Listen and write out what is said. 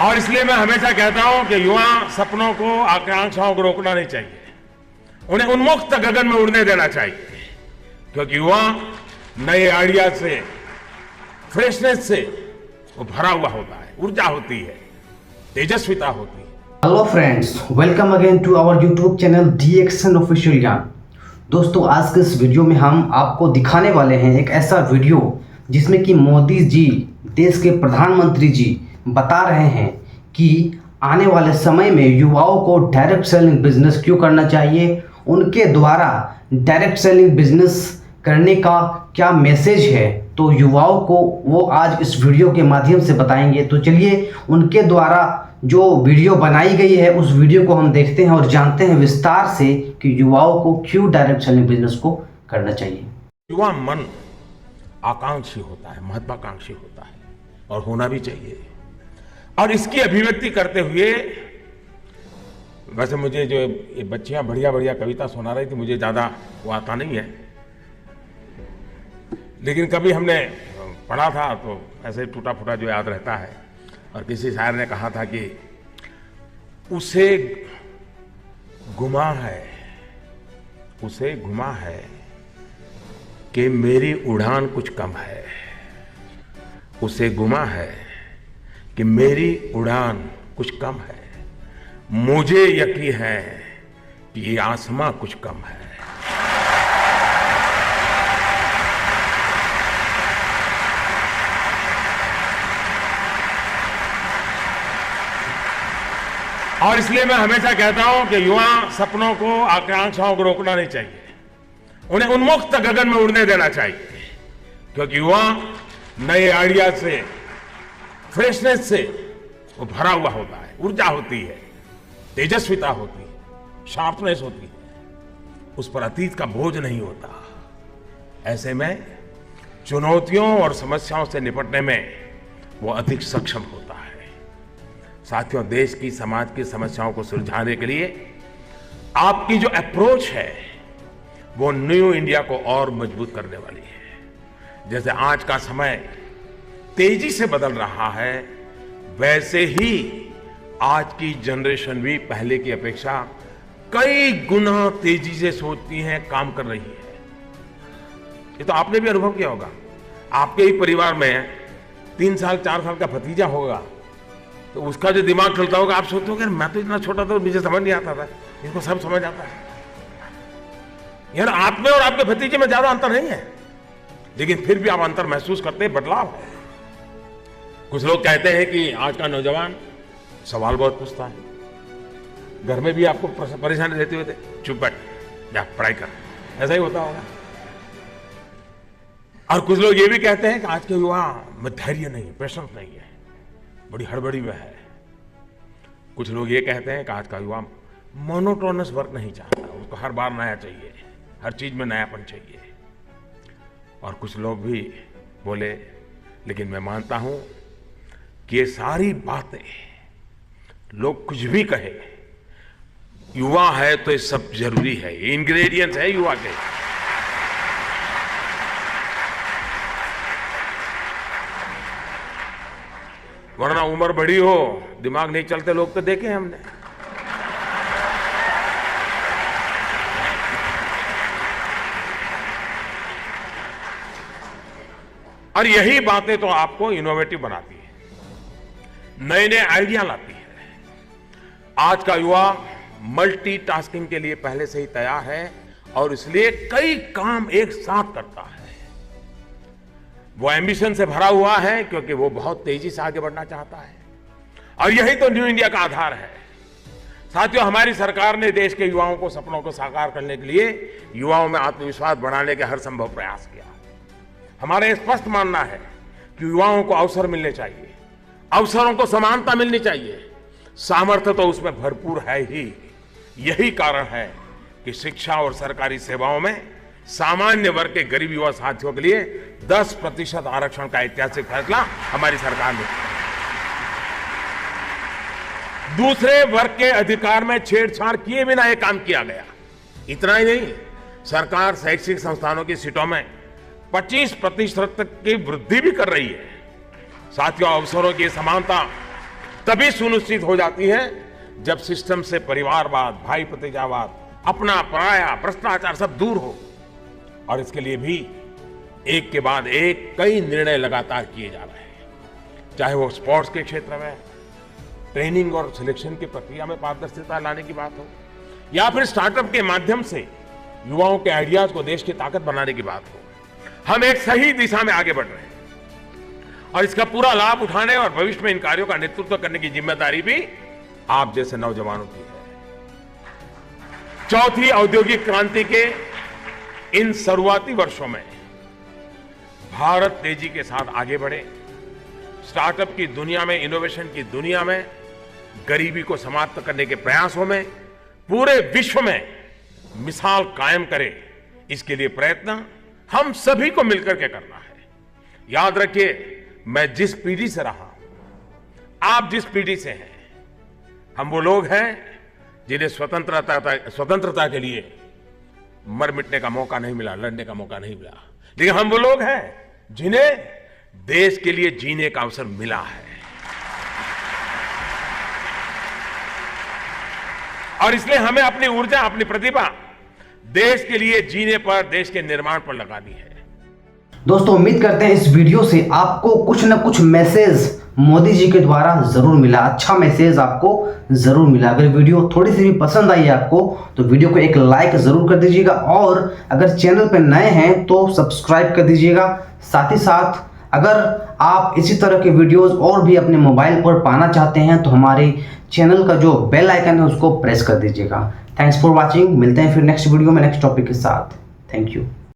और इसलिए मैं हमेशा कहता हूं कि युवा सपनों को, आकांक्षाओं को रोकना नहीं चाहिए, उन्हें उन्मुक्त गगन में उड़ने देना चाहिए, क्योंकि युवा नए आइडिया से, फ्रेशनेस से वो भरा हुआ होता है, ऊर्जा होती है, तेजस्विता होती है। Hello friends, welcome again to our YouTube channel D action official ज्ञान। दोस्तों, आज के इस वीडियो में हम आपको दिखाने वाले हैं एक ऐसा वीडियो जिसमें कि मोदी जी, देश के प्रधानमंत्री जी बता रहे हैं कि आने वाले समय में युवाओं को डायरेक्ट सेलिंग बिजनेस क्यों करना चाहिए, उनके द्वारा डायरेक्ट सेलिंग बिजनेस करने का क्या मैसेज है, तो युवाओं को वो आज इस वीडियो के माध्यम से बताएंगे। तो चलिए उनके द्वारा जो वीडियो बनाई गई है उस वीडियो को हम देखते हैं और जानते हैं विस्तार से कि युवाओं को क्यों डायरेक्ट सेलिंग बिजनेस को करना चाहिए। युवा मन आकांक्षी होता है, महत्वाकांक्षी होता है और होना भी चाहिए। और इसकी अभिव्यक्ति करते हुए, वैसे मुझे जो ये बच्चियां बढ़िया बढ़िया कविता सुना रही थी, मुझे ज़्यादा वो आता नहीं है, लेकिन कभी हमने पढ़ा था तो ऐसे टूटा फूटा जो याद रहता है। और किसी शायर ने कहा था कि उसे गुमा है, उसे गुमा है कि मेरी उड़ान कुछ कम है, उसे गुमा है कि मेरी उड़ान कुछ कम है, मुझे यकीन है कि ये आसमां कुछ कम है। और इसलिए मैं हमेशा कहता हूं कि युवा सपनों को, आकांक्षाओं को रोकना नहीं चाहिए, उन्हें उन्मुक्त गगन में उड़ने देना चाहिए, क्योंकि युवा नए आइडिया से, फ्रेशनेस से वो भरा हुआ होता है, ऊर्जा होती है, तेजस्विता होती है, शार्पनेस होती है, उस पर अतीत का बोझ नहीं होता। ऐसे में चुनौतियों और समस्याओं से निपटने में वो अधिक सक्षम होता है। साथियों, देश की, समाज की समस्याओं को सुलझाने के लिए आपकी जो अप्रोच है वो न्यू इंडिया को और मजबूत करने वाली है। जैसे आज का समय तेजी से बदल रहा है, वैसे ही आज की जनरेशन भी पहले की अपेक्षा कई गुना तेजी से सोचती है, काम कर रही है। ये तो आपने भी अनुभव किया होगा। आपके ही परिवार में 3 साल 4 साल का भतीजा होगा तो उसका जो दिमाग चलता होगा, आप सोचते हो मैं तो इतना छोटा था, मुझे समझ नहीं आता था, इसको सब समझ आता है। यार, आप में और आपके भतीजे में ज्यादा अंतर नहीं है, लेकिन फिर भी आप अंतर महसूस करते हैं, बदलाव है। कुछ लोग कहते हैं कि आज का नौजवान सवाल बहुत पूछता है, घर में भी आपको परेशानी देते हुए थे, चुप बैठ, जा पढ़ाई कर, ऐसा ही होता होगा। और कुछ लोग ये भी कहते हैं कि आज के युवा में धैर्य नहीं है, पेशेंस नहीं है, बड़ी हड़बड़ी में है। कुछ लोग ये कहते हैं कि आज का युवा मोनोटोनस वर्क नहीं चाहता, उसको हर बार नया चाहिए, हर चीज में नयापन चाहिए। और कुछ लोग भी बोले, लेकिन मैं मानता हूं कि ये सारी बातें, लोग कुछ भी कहे, युवा है तो ये सब जरूरी है, ये इंग्रेडिएंट्स है युवा के। वरना उम्र बड़ी हो, दिमाग नहीं चलते लोग तो देखे हमने। और यही बातें तो आपको इनोवेटिव बनाती है, नए नए आइडिया लाती है। आज का युवा मल्टीटास्किंग के लिए पहले से ही तैयार है और इसलिए कई काम एक साथ करता है। वो एम्बिशन से भरा हुआ है क्योंकि वो बहुत तेजी से आगे बढ़ना चाहता है, और यही तो न्यू इंडिया का आधार है। साथियों, हमारी सरकार ने देश के युवाओं को, सपनों को साकार करने के लिए युवाओं में आत्मविश्वास बढ़ाने के हर संभव प्रयास किया। हमारा स्पष्ट मानना है कि युवाओं को अवसर मिलने चाहिए, अवसरों को समानता मिलनी चाहिए, सामर्थ्य तो उसमें भरपूर है ही। यही कारण है कि शिक्षा और सरकारी सेवाओं में सामान्य वर्ग के गरीब युवा साथियों के लिए 10% आरक्षण का ऐतिहासिक फैसला हमारी सरकार ने किया। दूसरे वर्ग के अधिकार में छेड़छाड़ किए बिना यह काम किया गया। इतना ही नहीं, सरकार शैक्षिक संस्थानों की सीटों में 25% तक की वृद्धि भी कर रही है। साथियों, अवसरों की समानता तभी सुनिश्चित हो जाती है जब सिस्टम से परिवारवाद, भाई भतीजावाद, अपना पराया, भ्रष्टाचार सब दूर हो। और इसके लिए भी एक के बाद एक कई निर्णय लगातार किए जा रहे हैं, चाहे वो स्पोर्ट्स के क्षेत्र में ट्रेनिंग और सिलेक्शन की प्रक्रिया में पारदर्शिता लाने की बात हो, या फिर स्टार्टअप के माध्यम से युवाओं के आइडियाज को देश की ताकत बनाने की बात हो। हम एक सही दिशा में आगे बढ़ रहे हैं और इसका पूरा लाभ उठाने और भविष्य में इन कार्यों का नेतृत्व करने की जिम्मेदारी भी आप जैसे नौजवानों की है। चौथी औद्योगिक क्रांति के इन शुरुआती वर्षों में भारत तेजी के साथ आगे बढ़े, स्टार्टअप की दुनिया में, इनोवेशन की दुनिया में, गरीबी को समाप्त करने के प्रयासों में पूरे विश्व में मिसाल कायम करे, इसके लिए प्रयत्न हम सभी को मिलकर के करना है। याद रखिए, मैं जिस पीढ़ी से रहा हूं, आप जिस पीढ़ी से हैं, हम वो लोग हैं जिन्हें स्वतंत्रता के लिए मर मिटने का मौका नहीं मिला, लड़ने का मौका नहीं मिला, लेकिन हम वो लोग हैं जिन्हें देश के लिए जीने का अवसर मिला है। और इसलिए हमें अपनी ऊर्जा, अपनी प्रतिभा देश के लिए जीने पर, देश के निर्माण पर लगानी है। दोस्तों, उम्मीद करते हैं इस वीडियो से आपको कुछ न कुछ मैसेज मोदी जी के द्वारा जरूर मिला, अच्छा मैसेज आपको जरूर मिला। अगर वीडियो थोड़ी सी भी पसंद आई आपको तो वीडियो को एक लाइक जरूर कर दीजिएगा, और अगर चैनल पर नए हैं तो सब्सक्राइब कर दीजिएगा। साथ ही साथ अगर आप इसी तरह के वीडियोस और भी अपने मोबाइल पर पाना चाहते हैं तो हमारे चैनल का जो बेल आइकन है उसको प्रेस कर दीजिएगा। Thanks for watching. मिलते हैं फिर नेक्स्ट वीडियो में नेक्स्ट टॉपिक के साथ। Thank you.